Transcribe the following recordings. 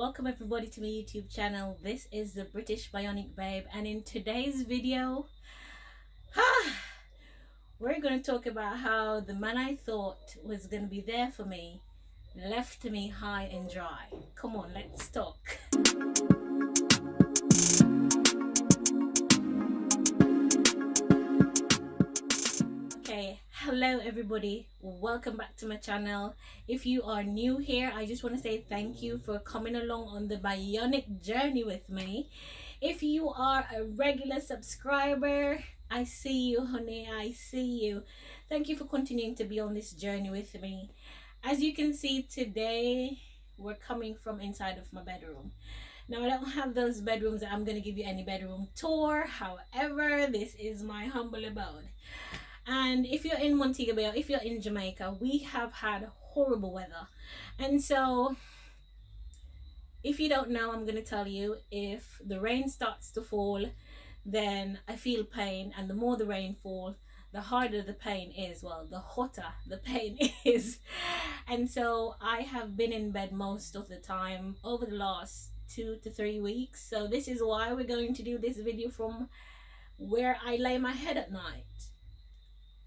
welcome everybody to my YouTube channel. This is the British Bionic Babe, and in today's video we're going to talk about how the man I thought was going to be there for me left me high and dry. Come on, let's talk. Okay, hello everybody, welcome back to my channel. If you are new here, I just want to say thank you for coming along on the bionic journey with me. If you are a regular subscriber, I see you, honey, I see you. Thank you for continuing to be on this journey with me. As you can see, today we're coming from inside of my bedroom. Now, I don't have those bedrooms that I'm going to give you any bedroom tour. However, this is my humble abode. And if you're in Montego Bay, or if you're in Jamaica, we have had horrible weather. And so, if you don't know, I'm going to tell you, if the rain starts to fall, then I feel pain. And the more the rain falls, the harder the pain is. Well, the hotter the pain is. And so, I have been in bed most of the time over the last 2 to 3 weeks. So, this is why we're going to do this video from where I lay my head at night.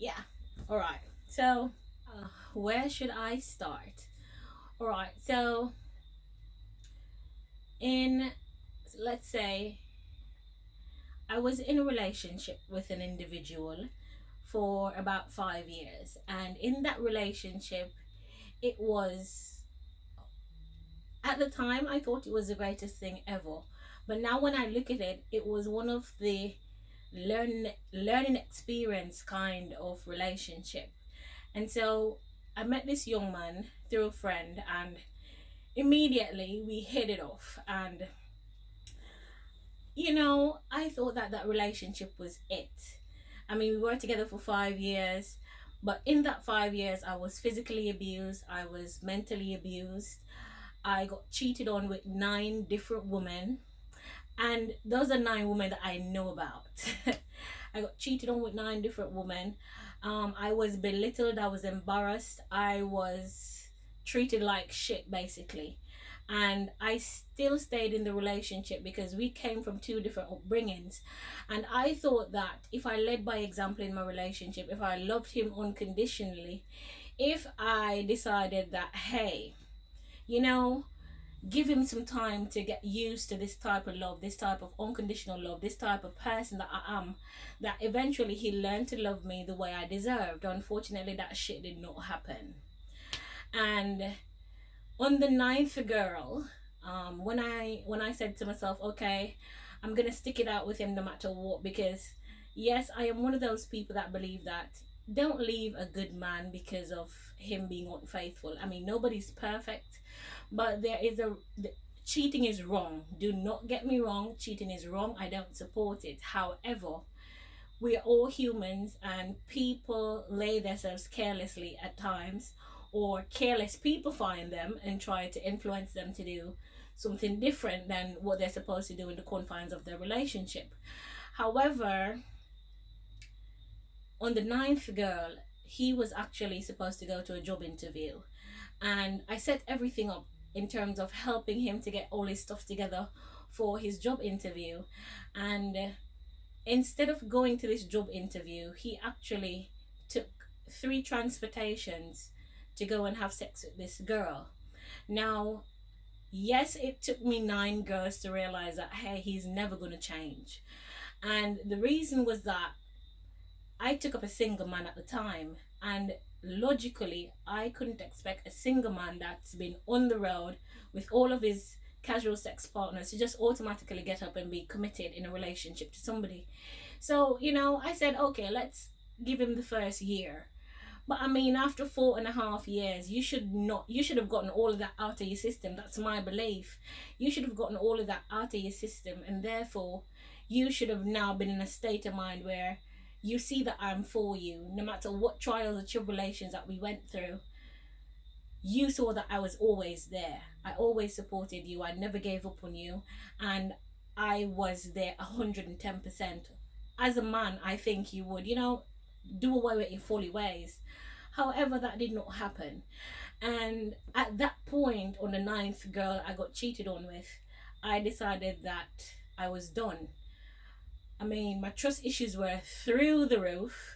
Yeah, all right, so where should I start? All right, so let's say I was in a relationship with an individual for about 5 years, and in that relationship, it was, at the time I thought it was the greatest thing ever, but now when I look at it, it was one of the learning experience kind of relationship. And so I met this young man through a friend, and immediately we hit it off. And you know, I thought that that relationship was it. I mean, we were together for 5 years, but in that 5 years I was physically abused, I was mentally abused, I got cheated on with 9 different women. And those are 9 women that I know about. I got cheated on with 9 different women. I was belittled, I was embarrassed, I was treated like shit basically. And I still stayed in the relationship because we came from 2 different upbringings. And I thought that if I led by example in my relationship, if I loved him unconditionally, if I decided that, hey, you know, give him some time to get used to this type of love, this type of unconditional love, this type of person that I am, that eventually he'll learn to love me the way I deserved. Unfortunately, that shit did not happen. And on the 9th girl, when I said to myself, okay, I'm gonna stick it out with him no matter what, because yes, I am one of those people that believe that don't leave a good man because of him being unfaithful. I mean, nobody's perfect, but cheating is wrong. Do not get me wrong, cheating is wrong. I don't support it. However, we are all humans, and people lay themselves carelessly at times, or careless people find them and try to influence them to do something different than what they're supposed to do in the confines of their relationship. However, on the 9th girl, he was actually supposed to go to a job interview, and I set everything up in terms of helping him to get all his stuff together for his job interview. And instead of going to this job interview, he actually took 3 transportations to go and have sex with this girl. Now, yes, it took me 9 girls to realize that, hey, he's never going to change. And the reason was that I took up a single man at the time, and logically I couldn't expect a single man that's been on the road with all of his casual sex partners to just automatically get up and be committed in a relationship to somebody. So, you know, I said, okay, let's give him the first year. But I mean, after 4.5 years, you should have gotten all of that out of your system. That's my belief. You should have gotten all of that out of your system, and therefore you should have now been in a state of mind where you see that I'm for you. No matter what trials or tribulations that we went through, you saw that I was always there. I always supported you. I never gave up on you. And I was there 110%. As a man, I think you would, you know, do away with your folly ways. However, that did not happen. And at that point, on the ninth girl I got cheated on with, I decided that I was done. I mean, my trust issues were through the roof.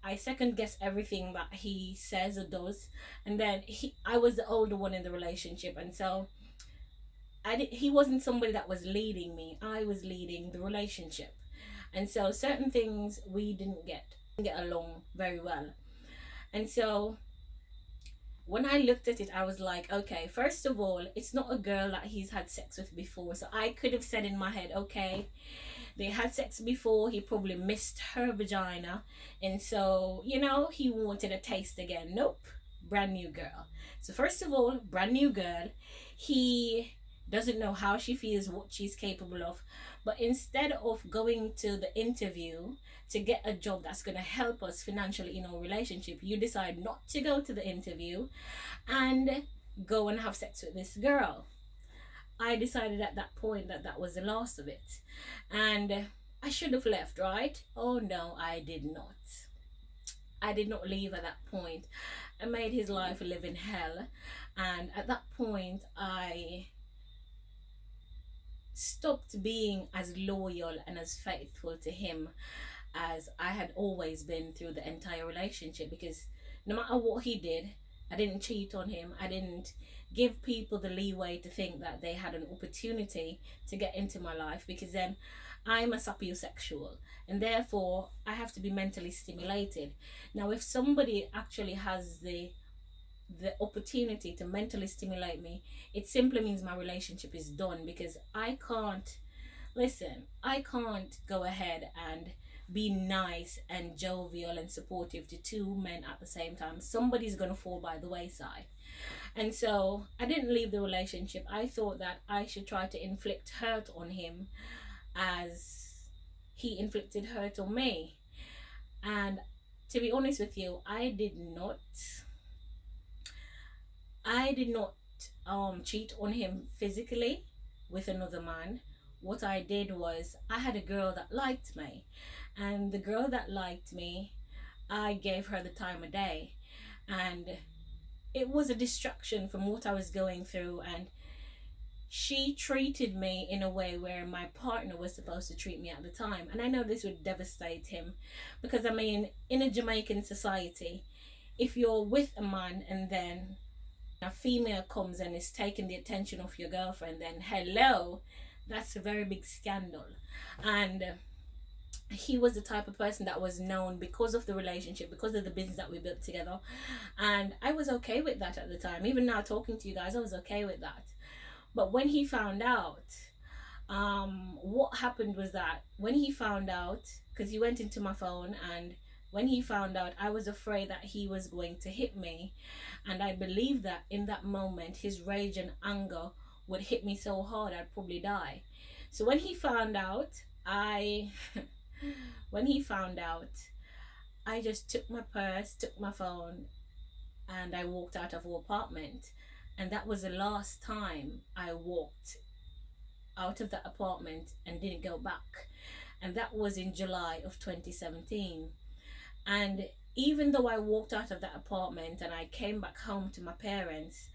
I second guess everything that he says or does, and then I was the older one in the relationship, and so he wasn't somebody that was leading me. I was leading the relationship, and so certain things we didn't get along very well, and so when I looked at it, I was like, okay, first of all, it's not a girl that he's had sex with before, so I could have said in my head, okay, they had sex before, he probably missed her vagina, and so, you know, he wanted a taste again. Nope, brand new girl. So first of all, brand new girl, he doesn't know how she feels, what she's capable of, but instead of going to the interview to get a job that's going to help us financially in our relationship, you decide not to go to the interview and go and have sex with this girl. I decided at that point that that was the last of it, and I should have left, right? Oh no, I did not. I did not leave at that point. I made his life a living hell, and at that point I stopped being as loyal and as faithful to him as I had always been through the entire relationship, because no matter what he did, I didn't cheat on him. I didn't give people the leeway to think that they had an opportunity to get into my life, because then I'm a sapiosexual and therefore I have to be mentally stimulated. Now, if somebody actually has the opportunity to mentally stimulate me, it simply means my relationship is done, because I can't go ahead and be nice and jovial and supportive to two men at the same time. Somebody's gonna fall by the wayside. And so I didn't leave the relationship. I thought that I should try to inflict hurt on him as he inflicted hurt on me. And to be honest with you, I did not cheat on him physically with another man. What I did was, I had a girl that liked me, and the girl that liked me, I gave her the time of day, and it was a distraction from what I was going through, and she treated me in a way where my partner was supposed to treat me at the time. And I know this would devastate him, because I mean, in a Jamaican society, if you're with a man and then a female comes and is taking the attention of your girlfriend, then hello, that's a very big scandal. And he was the type of person that was known because of the relationship, because of the business that we built together, and I was okay with that at the time. Even now talking to you guys, I was okay with that. But when he found out, what happened was that when he found out, because he went into my phone, and when he found out, I was afraid that he was going to hit me, and I believed that in that moment his rage and anger would hit me so hard I'd probably die. So when he found out, when he found out, I just took my purse, took my phone, and I walked out of our apartment. And that was the last time I walked out of that apartment and didn't go back. And that was in July of 2017. And even though I walked out of that apartment and I came back home to my parents,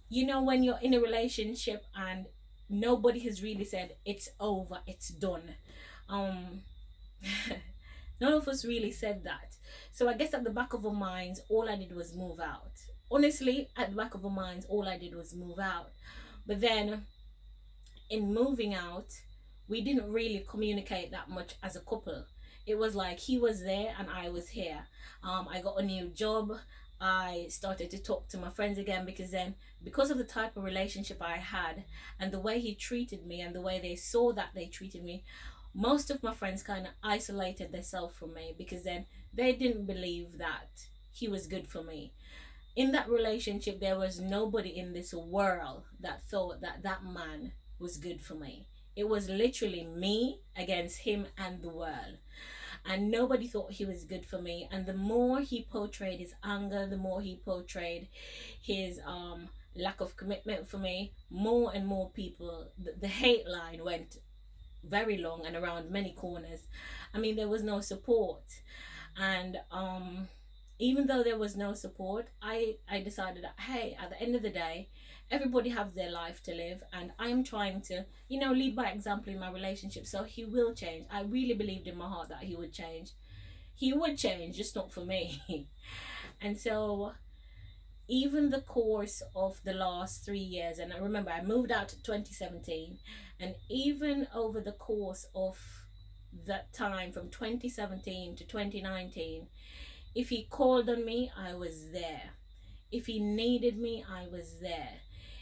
you know, when you're in a relationship and nobody has really said it's over, it's done, none of us really said that. So I guess at the back of our minds, all I did was move out. Honestly, at the back of our minds, all I did was move out. But then in moving out, we didn't really communicate that much as a couple. It was like he was there and I was here. I got a new job. I started to talk to my friends again, because of the type of relationship I had and the way he treated me and the way they saw that they treated me, most of my friends kind of isolated themselves from me, because then they didn't believe that he was good for me. In that relationship, there was nobody in this world that thought that that man was good for me. It was literally me against him and the world. And nobody thought he was good for me. And the more he portrayed his anger, the more he portrayed his lack of commitment for me, more and more people, the hate line went very long and around many corners. I mean, there was no support. And even though there was no support, I decided that, hey, at the end of the day, everybody have their life to live, and I'm trying to, lead by example in my relationship. So he will change. I really believed in my heart that he would change. He would change, just not for me. And so even the course of the last 3 years, and I remember I moved out in 2017, and even over the course of that time from 2017 to 2019, if he called on me, I was there. If he needed me, I was there.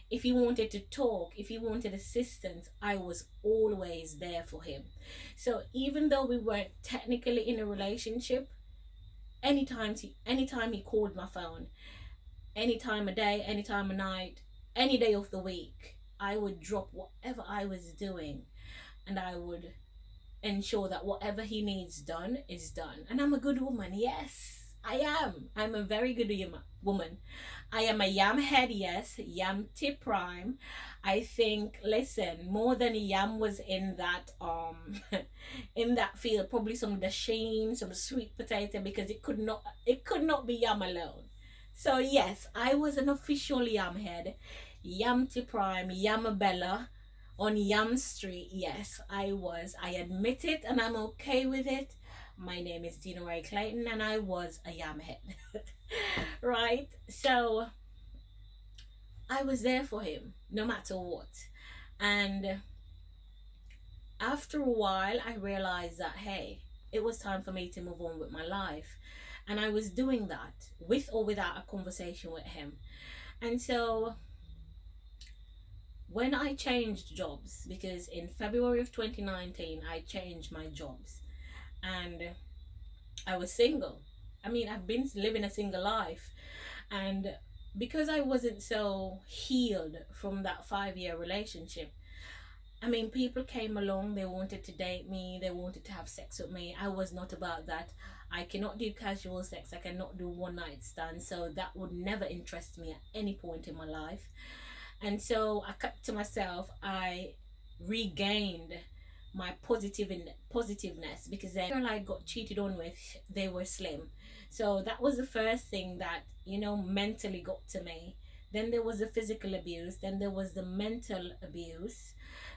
If he wanted to talk, if he wanted assistance, I was always there for him. So even though we weren't technically in a relationship, anytime he called my phone, any time of day, any time of night, any day of the week, I would drop whatever I was doing, and I would ensure that whatever he needs done is done. And I'm a good woman. Yes, I am. I'm a very good woman. I am a yam head, yes, yam tip prime. I think, listen, more than a yam was in that in that field, probably some of the sheen, some sweet potato, because it could not be yam alone. So yes, I was an official yam head, yam tip prime, yamabella on Yam Street. Yes, I was. I admit it, and I'm okay with it. My name is Deana-Rae Clayton, and I was a yam head. Right? So I was there for him no matter what. And after a while, I realized that, hey, it was time for me to move on with my life. And I was doing that with or without a conversation with him. And so when I changed jobs, because in February of 2019, I changed my jobs, and I was single. I mean, I've been living a single life, and because I wasn't so healed from that 5-year relationship, I mean, people came along, they wanted to date me, they wanted to have sex with me. I was not about that. I cannot do casual sex, I cannot do one night stands, so that would never interest me at any point in my life. And so I kept to myself. I regained my positiveness, because the girl I got cheated on with, they were slim. So that was the first thing that, mentally got to me. Then there was the physical abuse, then there was the mental abuse,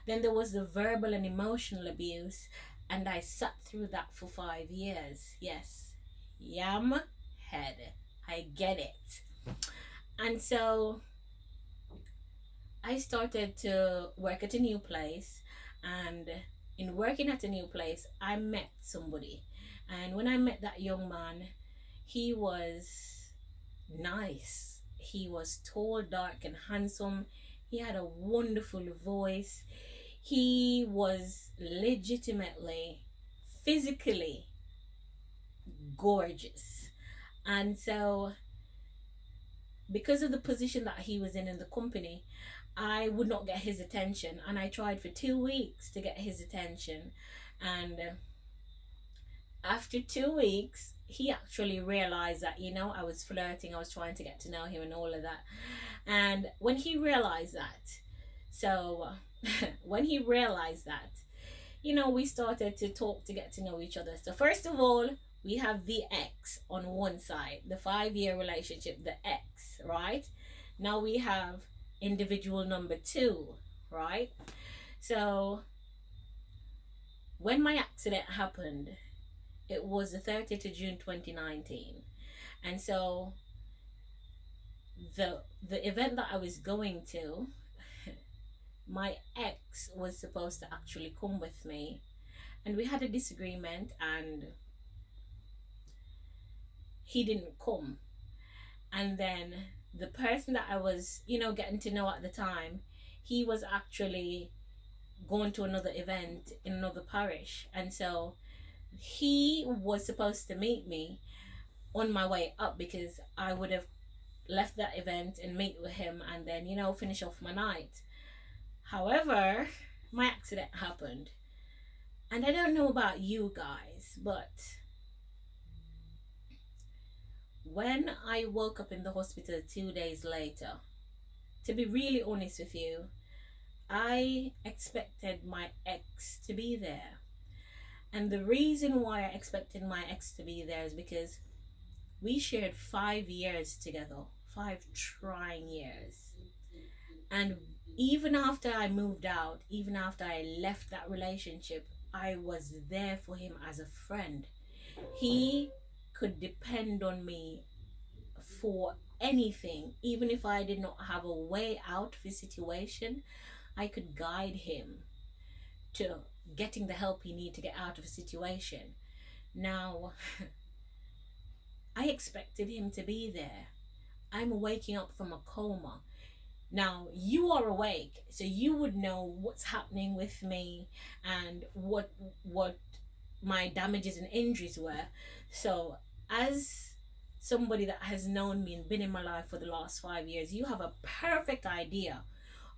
then there was the verbal and emotional abuse, and I sat through that for 5 years. Yes, yam head, I get it. And so I started to work at a new place, and in working at a new place, I met somebody. And when I met that young man, he was nice. He was tall, dark, and handsome. He had a wonderful voice. He was legitimately, physically gorgeous. And so, because of the position that he was in the company, I would not get his attention, and I tried for 2 weeks to get his attention. And after 2 weeks, he actually realized that, I was flirting, I was trying to get to know him and all of that. And when he realized that, when he realized that, we started to talk to get to know each other. So first of all, we have the X on one side, the 5-year relationship, the X, right? Now we have individual number 2, right? So when my accident happened, it was the 30th of June 2019. And so the event that I was going to, my ex was supposed to actually come with me, and we had a disagreement, and he didn't come. And then the person that I was, getting to know at the time, he was actually going to another event in another parish. And so he was supposed to meet me on my way up, because I would have left that event and meet with him and then, finish off my night. However, my accident happened. And I don't know about you guys, but when I woke up in the hospital 2 days later, to be really honest with you, I expected my ex to be there. And the reason why I expected my ex to be there is because We shared 5 years together, 5 trying years. And even after I moved out, even after I left that relationship, I was there for him as a friend. He could depend on me for anything. Even if I did not have a way out of the situation, I could guide him to getting the help he needed to get out of a situation. Now, I expected him to be there. I'm waking up from a coma. Now, you are awake, so you would know what's happening with me and what my damages and injuries were. So, as somebody that has known me and been in my life for the last 5 years, you have a perfect idea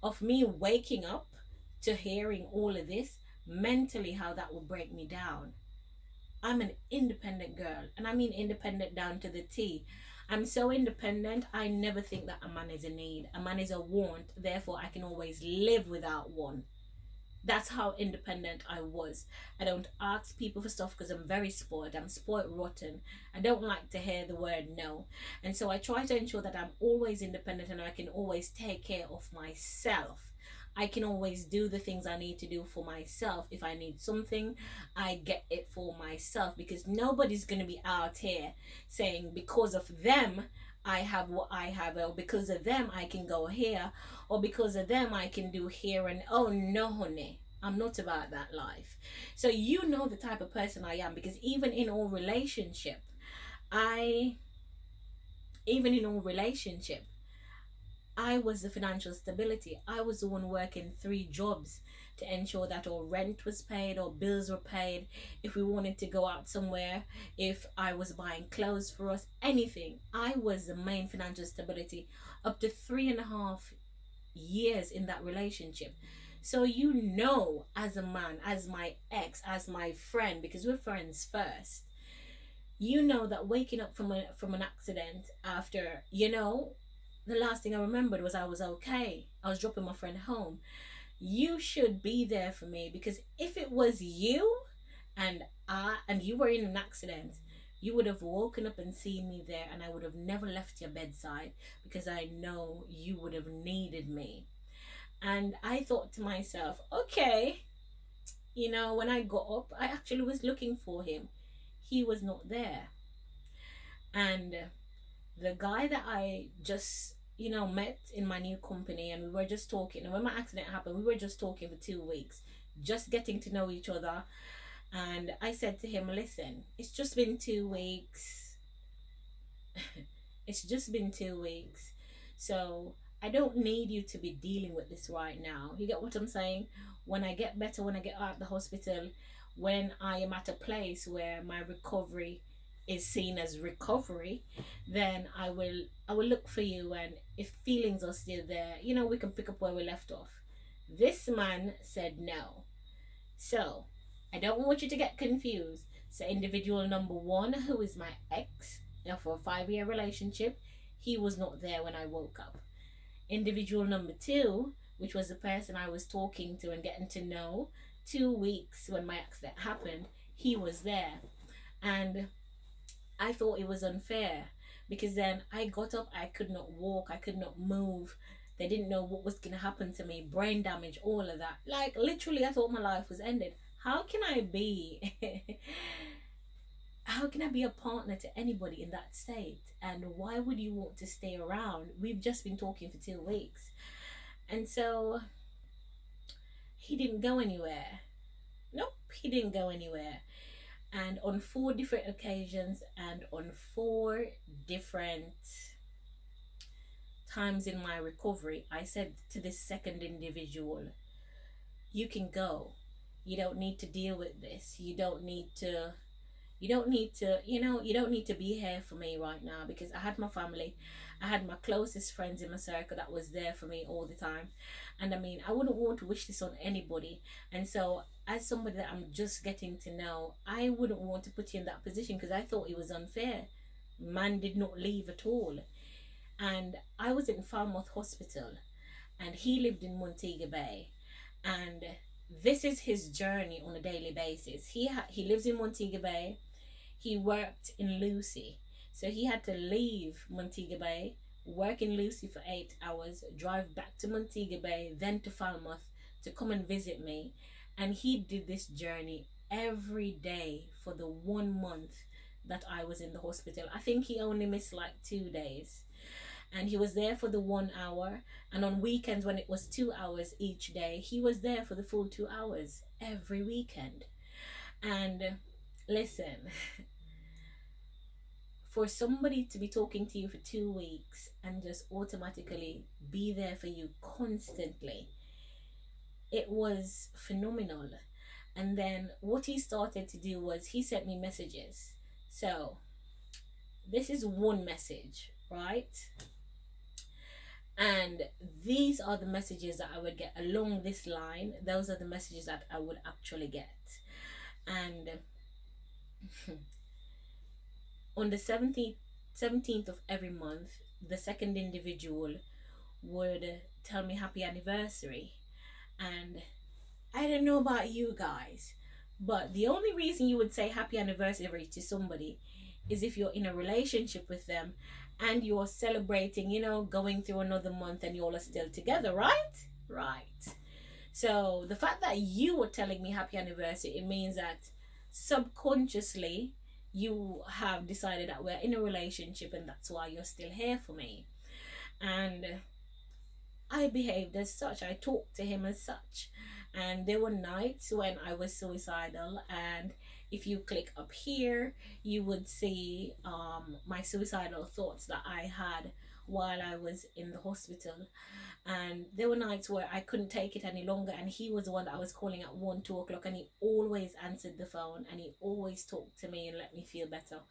of me waking up to hearing all of this, mentally, how that will break me down. I'm an independent girl, and I mean independent down to the T. I'm so independent, I never think that a man is a need. A man is a want, therefore I can always live without one. That's how independent I was. I don't ask people for stuff because I'm very spoiled. I'm spoiled rotten. I don't like to hear the word no. And so I try to ensure that I'm always independent and I can always take care of myself. I can always do the things I need to do for myself. If I need something, I get it for myself, because nobody's going to be out here saying because of them I have what I have, or because of them I can go here, or because of them I can do here. And oh no, honey, I'm not about that life. So you know the type of person I am, because I even in all relationship I was the financial stability. I was the one working 3 jobs to ensure that our rent was paid, or bills were paid, if we wanted to go out somewhere, if I was buying clothes for us, anything. I was the main financial stability up to 3.5 years in that relationship. So you know, as a man, as my ex, as my friend, because we're friends first, you know that waking up from an accident after, the last thing I remembered was I was okay. I was dropping my friend home. You should be there for me, because if it was you and you were in an accident, you would have woken up and seen me there, and I would have never left your bedside, because I know you would have needed me. And I thought to myself, okay, when I got up, I actually was looking for him. He was not there. And the guy that I just met in my new company, and we were just talking, and when my accident happened, we were just talking for 2 weeks, just getting to know each other. And I said to him, listen, it's just been 2 weeks. It's just been 2 weeks, so I don't need you to be dealing with this right now. You get what I'm saying? When I get better, when I get out of the hospital, when I am at a place where my recovery is seen as recovery, then I will look for you, and if feelings are still there, we can pick up where we left off. This man said no. So I don't want you to get confused. So individual number 1, who is my ex, for a 5-year relationship, he was not there when I woke up. Individual number 2, which was the person I was talking to and getting to know 2 weeks when my accident happened, he was there. And I thought it was unfair, because then I got up, I could not walk, I could not move. They didn't know what was going to happen to me, brain damage, all of that. Like, literally, I thought my life was ended. How can I be how can I be a partner to anybody in that state? And why would you want to stay around? We've just been talking for 2 weeks. And so he didn't go anywhere. Nope, he didn't go anywhere. And on 4 different occasions and on 4 different times in my recovery, I said to this second individual, you can go. You don't need to deal with this. You don't need to you don't need to be here for me right now, because I had my family, I had my closest friends in my circle that was there for me all the time. And I mean, I wouldn't want to wish this on anybody. And so as somebody that I'm just getting to know, I wouldn't want to put you in that position, because I thought it was unfair. Man did not leave at all. And I was in Falmouth Hospital, and he lived in Montego Bay, and this is his journey on a daily basis. He lives in Montego Bay. He worked in Lucy. So he had to leave Montego Bay, work in Lucy for 8 hours, drive back to Montego Bay, then to Falmouth to come and visit me. And he did this journey every day for the 1 month that I was in the hospital. I think he only missed like 2 days. And he was there for the 1 hour. And on weekends, when it was 2 hours each day, he was there for the full 2 hours every weekend. And listen, for somebody to be talking to you for 2 weeks and just automatically be there for you constantly, it was phenomenal. And then what he started to do was he sent me messages. So this is one message, right? And these are the messages that I would get along this line. Those are the messages that I would actually get. And on the 17th of every month, the second individual would tell me happy anniversary. And I don't know about you guys, but the only reason you would say happy anniversary to somebody is if you're in a relationship with them and you're celebrating, you know, going through another month and you all are still together, right? Right. So the fact that you were telling me happy anniversary, it means that subconsciously you have decided that we're in a relationship and that's why you're still here for me. And I behaved as such. I talked to him as such. And there were nights when I was suicidal, and if you click up here, you would see my suicidal thoughts that I had while I was in the hospital. And there were nights where I couldn't take it any longer, and he was the one that I was calling at 1-2 o'clock, and he always answered the phone and he always talked to me and let me feel better.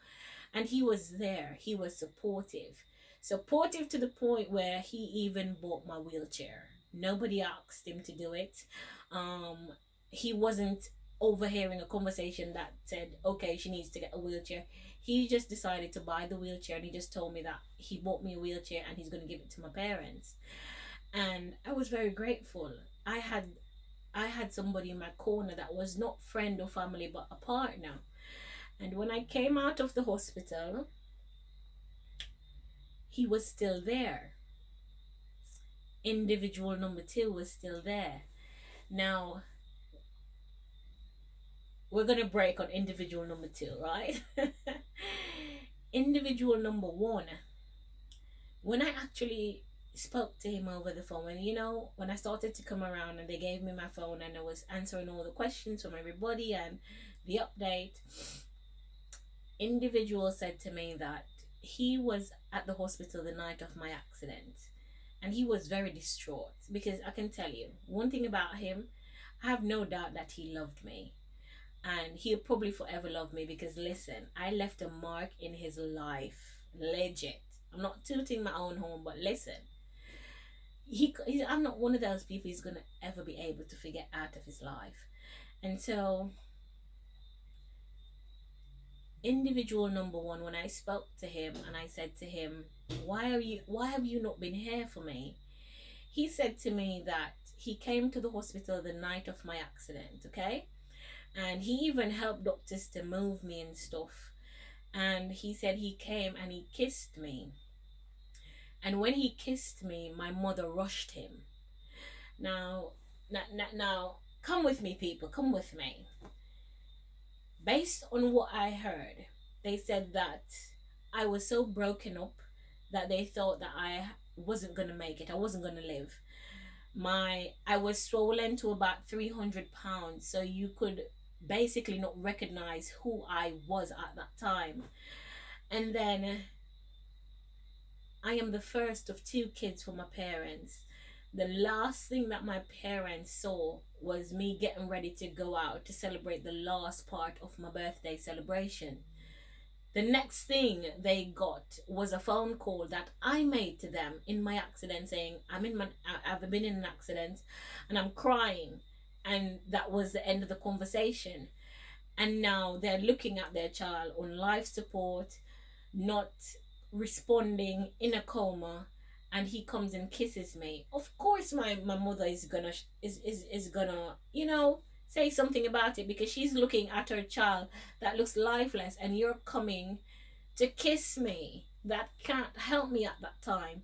And he was there, he was supportive to the point where he even bought my wheelchair. Nobody asked him to do it. He wasn't overhearing a conversation that said, okay, she needs to get a wheelchair. He just decided to buy the wheelchair, and he just told me that he bought me a wheelchair and he's going to give it to my parents. And I was very grateful. I had somebody in my corner that was not friend or family but a partner. And when I came out of the hospital, he was still there. Individual number 2 was still there. Now, we're going to break on individual number 2, right? Individual number 1, when I actually spoke to him over the phone, and you know, when I started to come around and they gave me my phone and I was answering all the questions from everybody and the update, individual said to me that he was at the hospital the night of my accident. And he was very distraught, because I can tell you one thing about him, I have no doubt that he loved me. And he'll probably forever love me, because listen, I left a mark in his life. Legit. I'm not tooting my own horn, but listen. I'm not one of those people he's going to ever be able to forget out of his life. And so, individual number 1, when I spoke to him and I said to him, why have you not been here for me? He said to me that he came to the hospital the night of my accident, okay? And he even helped doctors to move me and stuff. And he said he came and he kissed me. And when he kissed me, my mother rushed him. Now, come with me, people, come with me. Based on what I heard, they said that I was so broken up that they thought that I wasn't going to make it. I wasn't going to live. I was swollen to about 300 pounds. So you could basically not recognize who I was at that time. And then I am the first of 2 kids for my parents. The last thing that my parents saw was me getting ready to go out to celebrate the last part of my birthday celebration. The next thing they got was a phone call that I made to them in my accident, saying I've been in an accident and I'm crying. And that was the end of the conversation. And now they're looking at their child on life support, not responding, in a coma, and he comes and kisses me. Of course my mother is gonna you know, say something about it, because she's looking at her child that looks lifeless, and you're coming to kiss me, that can't help me at that time.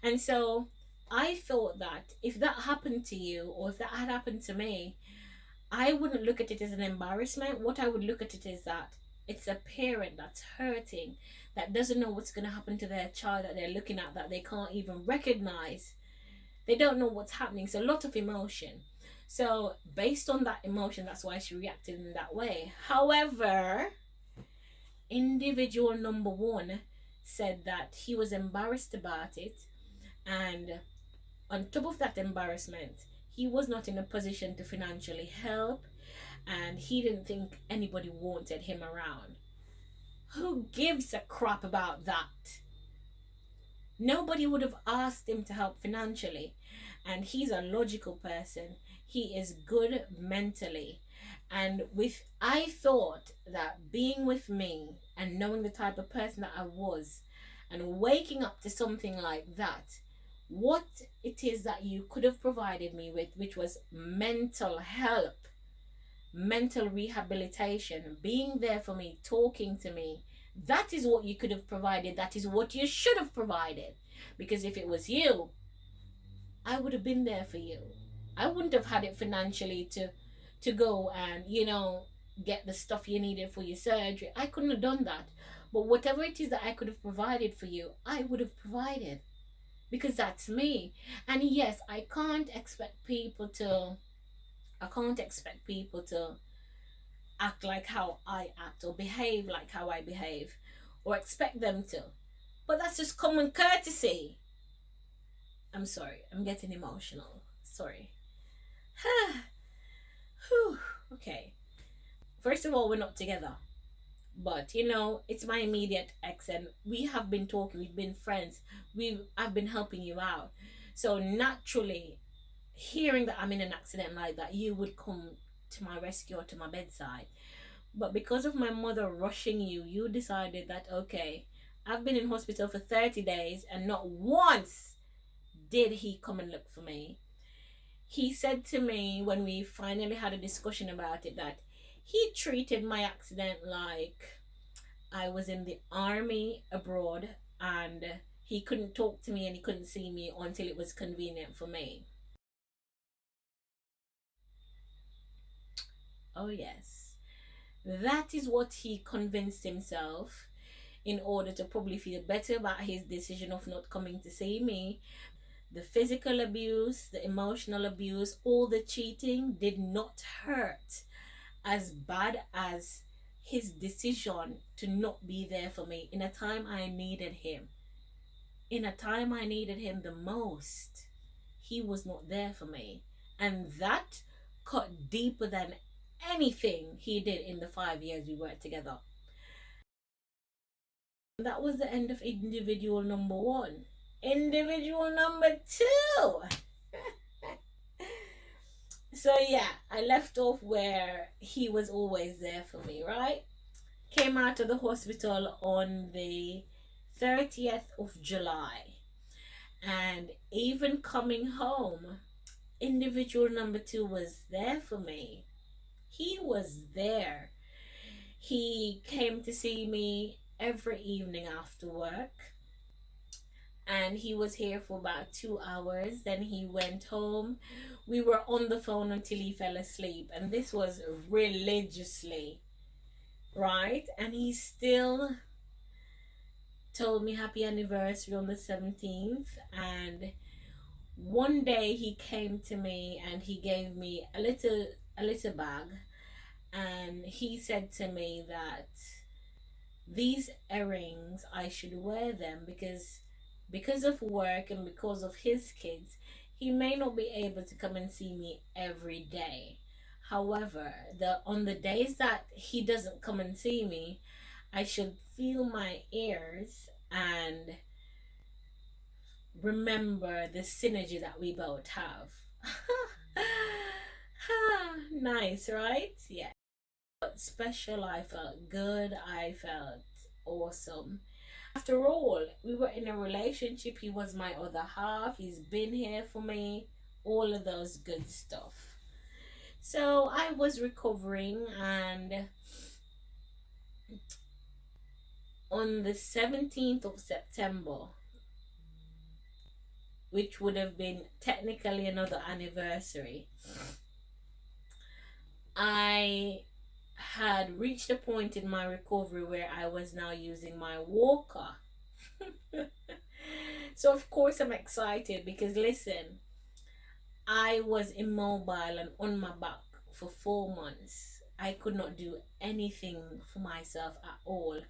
And so I thought that if that happened to you, or if that had happened to me, I wouldn't look at it as an embarrassment. What I would look at it is that it's a parent that's hurting, that doesn't know what's going to happen to their child that they're looking at, that they can't even recognize. They don't know what's happening. So a lot of emotion. So based on that emotion, that's why she reacted in that way. However, individual number one said that he was embarrassed about it, and on top of that embarrassment, he was not in a position to financially help, and he didn't think anybody wanted him around. Who gives a crap about that? Nobody would have asked him to help financially, and he's a logical person. He is good mentally. And I thought that being with me and knowing the type of person that I was, and waking up to something like that, what it is that you could have provided me with, which was mental help, mental rehabilitation, being there for me, talking to me, that is what you could have provided. That is what you should have provided. Because if it was you, I would have been there for you. I wouldn't have had it financially to go and, get the stuff you needed for your surgery. I couldn't have done that. But whatever it is that I could have provided for you, I would have provided. Because that's me. And yes, I can't expect people to act like how I act, or behave like how I behave, or expect them to. But that's just common courtesy. I'm sorry, I'm getting emotional. Sorry. Okay. First of all, we're not together. But it's my immediate ex, and we have been talking, we've been friends. I've been helping you out. So naturally, hearing that I'm in an accident like that, you would come to my rescue or to my bedside. But because of my mother rushing you, you decided that, okay, I've been in hospital for 30 days and not once did he come and look for me. He said to me when we finally had a discussion about it that he treated my accident like I was in the army abroad, and he couldn't talk to me and he couldn't see me until it was convenient for me. Oh, yes. That is what he convinced himself in order to probably feel better about his decision of not coming to see me. The physical abuse, the emotional abuse, all the cheating did not hurt as bad as his decision to not be there for me in a time I needed him. In a time I needed him the most, he was not there for me. And that cut deeper than anything he did in the 5 years we worked together. That was the end of individual number one. Individual number two. So yeah, I left off where he was always there for me, right? Came out of the hospital on the 30th of July. And even coming home, individual number two was there for me. He was there. He came to see me every evening after work, and he was here for about 2 hours. Then he went home. We were on the phone until he fell asleep, and this was religiously, right? And he still told me happy anniversary on the 17th. And one day he came to me and he gave me a little bag, and he said to me that these earrings, I should wear them because of work and because of his kids, he may not be able to come and see me every day. However, on the days that he doesn't come and see me, I should feel my ears and remember the synergy that we both have. Nice, right? Yeah. But special, I felt good, I felt awesome. After all, we were in a relationship. He was my other half. He's been here for me. All of those good stuff. So I was recovering, and On the 17th of September, which would have been technically another anniversary, I had reached a point in my recovery where I was now using my walker. So, of course, I'm excited because listen, I was immobile and on my back for 4 months. I could not do anything for myself at all.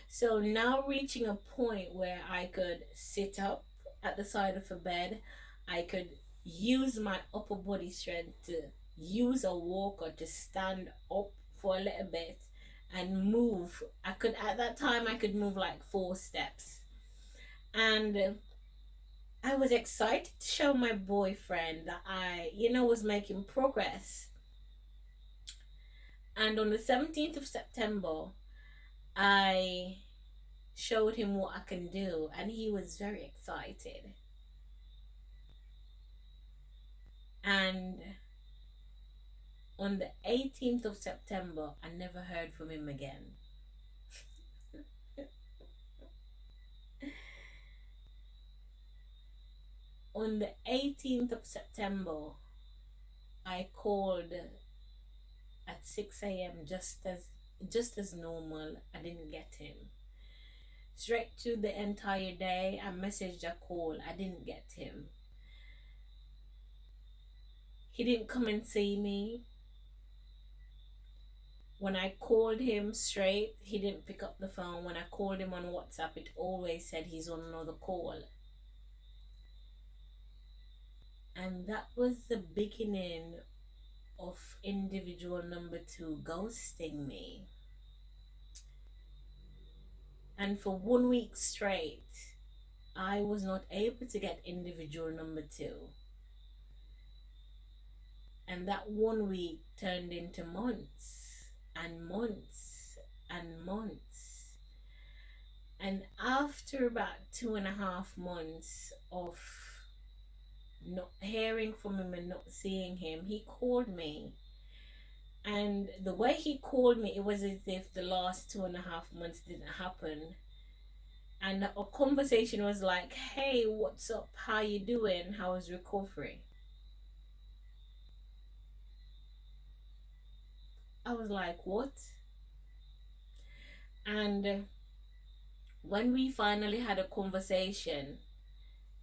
So now reaching a point where I could sit up at the side of a bed, I could use my upper body strength to use a walker to stand up for a little bit and move. I could at that time I could move like 4 steps. And I was excited to show my boyfriend that I was making progress. And on the 17th of September, I showed him what I can do, and he was very excited. And on the 18th of September, I never heard from him again. On the 18th of September, I called at 6 a.m. just as normal. I didn't get him. Straight to the entire day, I messaged, a call, I didn't get him. He didn't come and see me. When I called him straight, he didn't pick up the phone. When I called him on WhatsApp, it always said he's on another call. And that was the beginning of individual number 2 ghosting me. And for 1 week straight, I was not able to get individual number 2. And that 1 week turned into months and months and months. And after about 2.5 months of not hearing from him and not seeing him, he called me. And the way he called me, it was as if the last 2.5 months didn't happen. And our conversation was like, hey, what's up? How you doing? How is recovery? I was like, what? And when we finally had a conversation,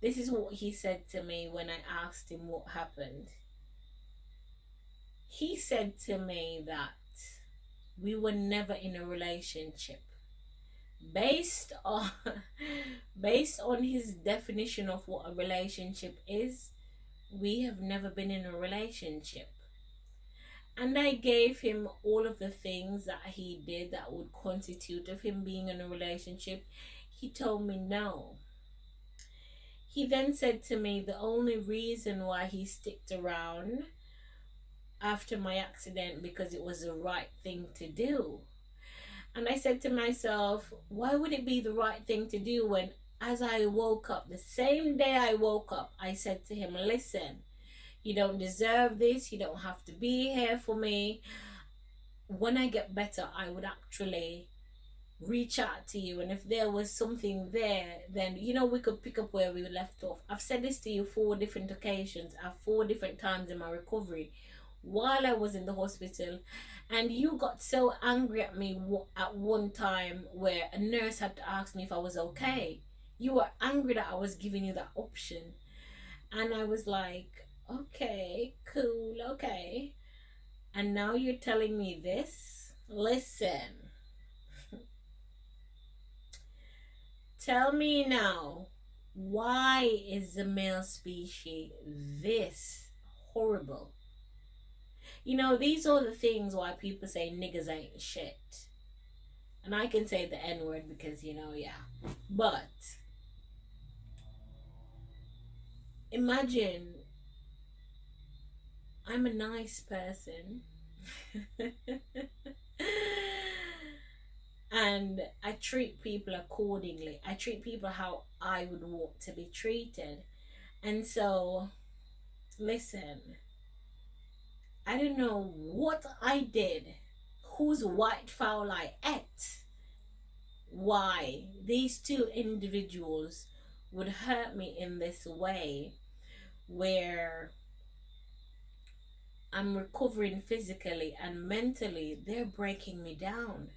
this is what he said to me when I asked him what happened. He said to me that we were never in a relationship. Based on his definition of what a relationship is, we have never been in a relationship. And I gave him all of the things that he did that would constitute of him being in a relationship. He told me no. He then said to me the only reason why he sticked around after my accident because it was the right thing to do. And I said to myself, why would it be the right thing to do when, as I woke up, the same day I woke up, I said to him, listen, you don't deserve this. You don't have to be here for me. When I get better, I would actually reach out to you. And if there was something there, then, we could pick up where we left off. I've said this to you 4 different occasions at 4 different times in my recovery while I was in the hospital. And you got so angry at me at one time where a nurse had to ask me if I was okay. You were angry that I was giving you that option. And I was like, okay, cool, okay. And now you're telling me this? Listen. Tell me now, why is the male species this horrible? These are the things why people say niggas ain't shit. And I can say the N-word because, yeah. But imagine I'm a nice person. And I treat people accordingly. I treat people how I would want to be treated. And so, listen, I don't know what I did, whose white fowl I ate, why these two individuals would hurt me in this way, where I'm recovering physically and mentally, they're breaking me down.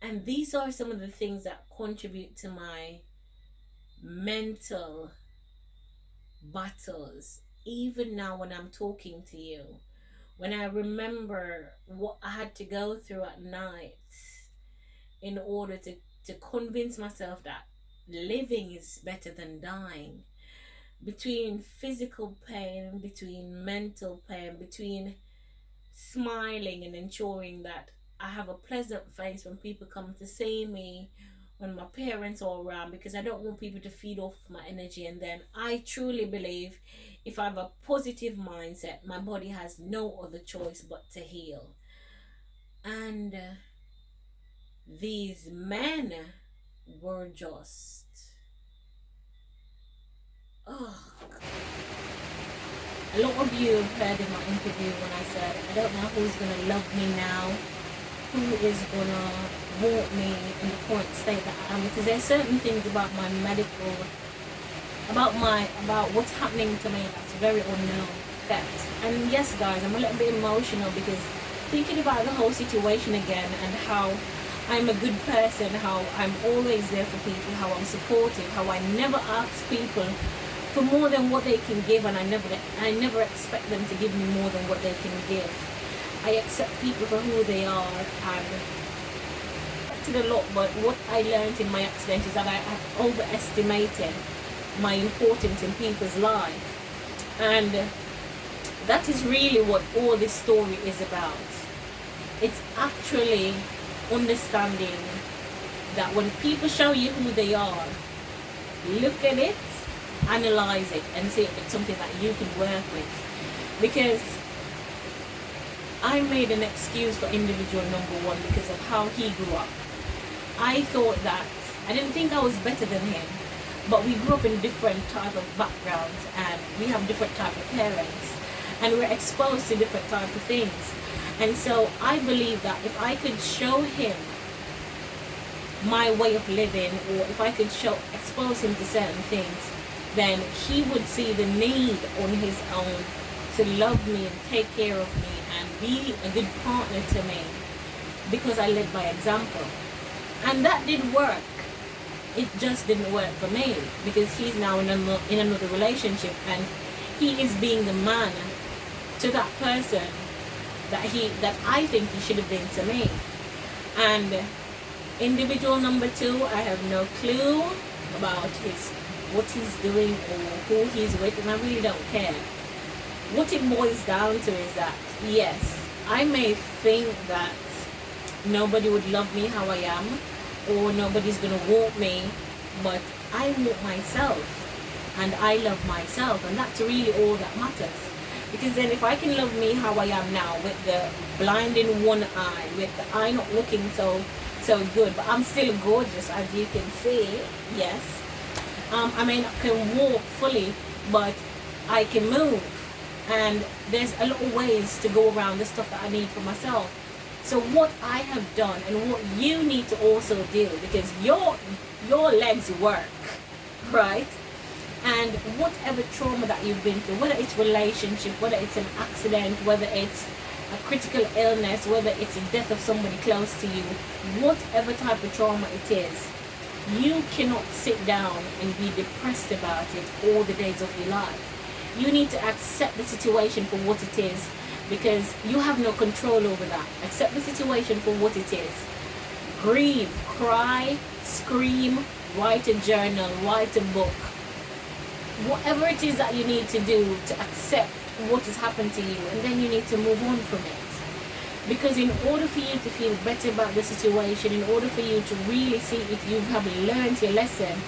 And these are some of the things that contribute to my mental battles. Even now, when I'm talking to you, when I remember what I had to go through at night in order to convince myself that living is better than dying, between physical pain, between mental pain, between smiling and ensuring that I have a pleasant face when people come to see me, when my parents are around, because I don't want people to feed off my energy. And then I truly believe if I have a positive mindset, my body has no other choice but to heal. And these men were just, oh, a lot of you have heard in my interview when I said I don't know who's gonna love me now, who is gonna want me in the current state that I am, because there's certain things about my medical, about what's happening to me that's very unknown. And yes, guys, I'm a little bit emotional because thinking about the whole situation again, and how I'm a good person, how I'm always there for people, how I'm supportive, how I never ask people for more than what they can give, and I never expect them to give me more than what they can give. I accept people for who they are, and a lot. But what I learned in my accident is that I have overestimated my importance in people's lives, and that is really what all this story is about. It's actually understanding that when people show you who they are, look at it, analyze it, and see if it's something that you can work with. Because I made an excuse for individual number one because of how he grew up. I thought that, I didn't think I was better than him, but we grew up in different type of backgrounds, and we have different type of parents, and we're exposed to different type of things. And so I believe that if I could show him my way of living, or if I could expose him to certain things, then he would see the need on his own to love me and take care of me and be a good partner to me, because I led by example. And that did work. It just didn't work for me, because he's now in another relationship, and he is being the man to that person that I think he should have been to me. And individual number two, I have no clue about what he's doing or who he's with, and I really don't care. What it boils down to is that, yes, I may think that nobody would love me how I am, or nobody's gonna want me, but I want myself, and I love myself, and that's really all that matters. Because then if I can love me how I am now, with the blind in one eye, with the eye not looking so good, but I'm still gorgeous, as you can see, yes. I may not can walk fully, but I can move, and there's a lot of ways to go around the stuff that I need for myself. So what I have done, and what you need to also do, because your legs work, right? And whatever trauma that you've been through, whether it's relationship, whether it's an accident, whether it's a critical illness, whether it's the death of somebody close to you, whatever type of trauma it is, you cannot sit down and be depressed about it all the days of your life. You need to accept the situation for what it is, because you have no control over that. Accept the situation for what it is. Grieve, cry, scream, write a journal, write a book. Whatever it is that you need to do to accept what has happened to you, and then you need to move on from it. Because in order for you to feel better about the situation, in order for you to really see if you have learned your lesson,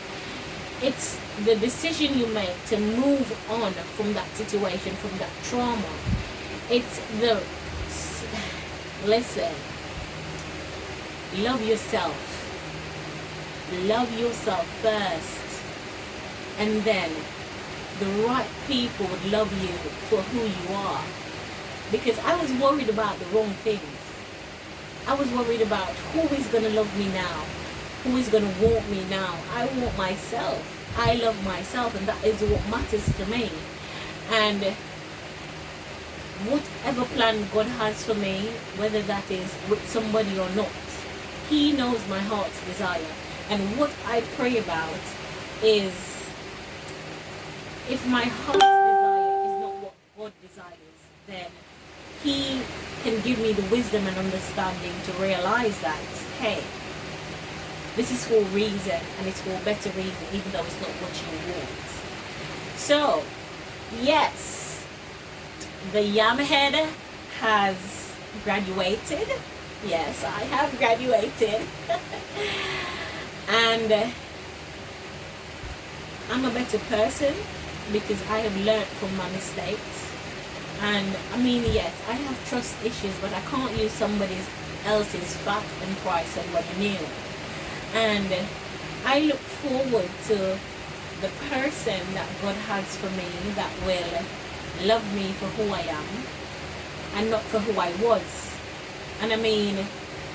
it's the decision you make to move on from that situation, from that trauma. It's the, listen, love yourself. Love yourself first. And then the right people would love you for who you are. Because I was worried about the wrong things. I was worried about who is going to love me now, who is going to want me now. I want myself. I love myself, and that is what matters to me. And whatever plan God has for me, whether that is with somebody or not, He knows my heart's desire. And what I pray about is, if my heart's desire is not what God desires, then He can give me the wisdom and understanding to realize that, hey, this is for a reason, and it's for a better reason, even though it's not what you want. So, yes, the Yamhead has graduated. Yes, I have graduated. And I'm a better person because I have learned from my mistakes. And I mean, yes, I have trust issues, but I can't use somebody else's fat and fry somebody new. And I look forward to the person that God has for me that will love me for who I am and not for who I was. And I mean,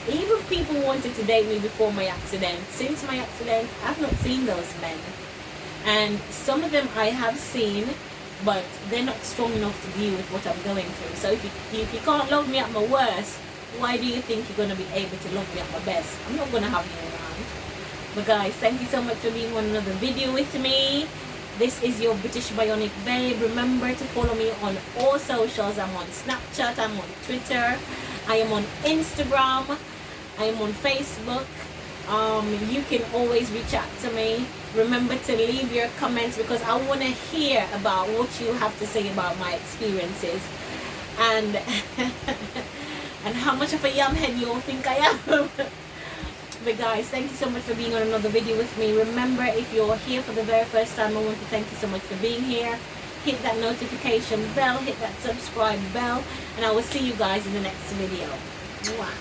even people wanted to date me before my accident. Since my accident, I've not seen those men. And some of them I have seen, but they're not strong enough to deal with what I'm going through. So if you can't love me at my worst, why do you think you're going to be able to love me at my best? I'm not going to have you around. But guys, thank you so much for being on another video with me. This is your British Bionic Babe. Remember to follow me on all socials. I'm on Snapchat, I'm on Twitter, I am on Instagram, I am on Facebook. You can always reach out to me. Remember to leave your comments because I want to hear about what you have to say about my experiences and and how much of a yamhead you all think I am. But guys, thank you so much for being on another video with me. Remember, if you're here for the very first time, I want to thank you so much for being here. Hit that notification bell, hit that subscribe bell, and I will see you guys in the next video. Mwah.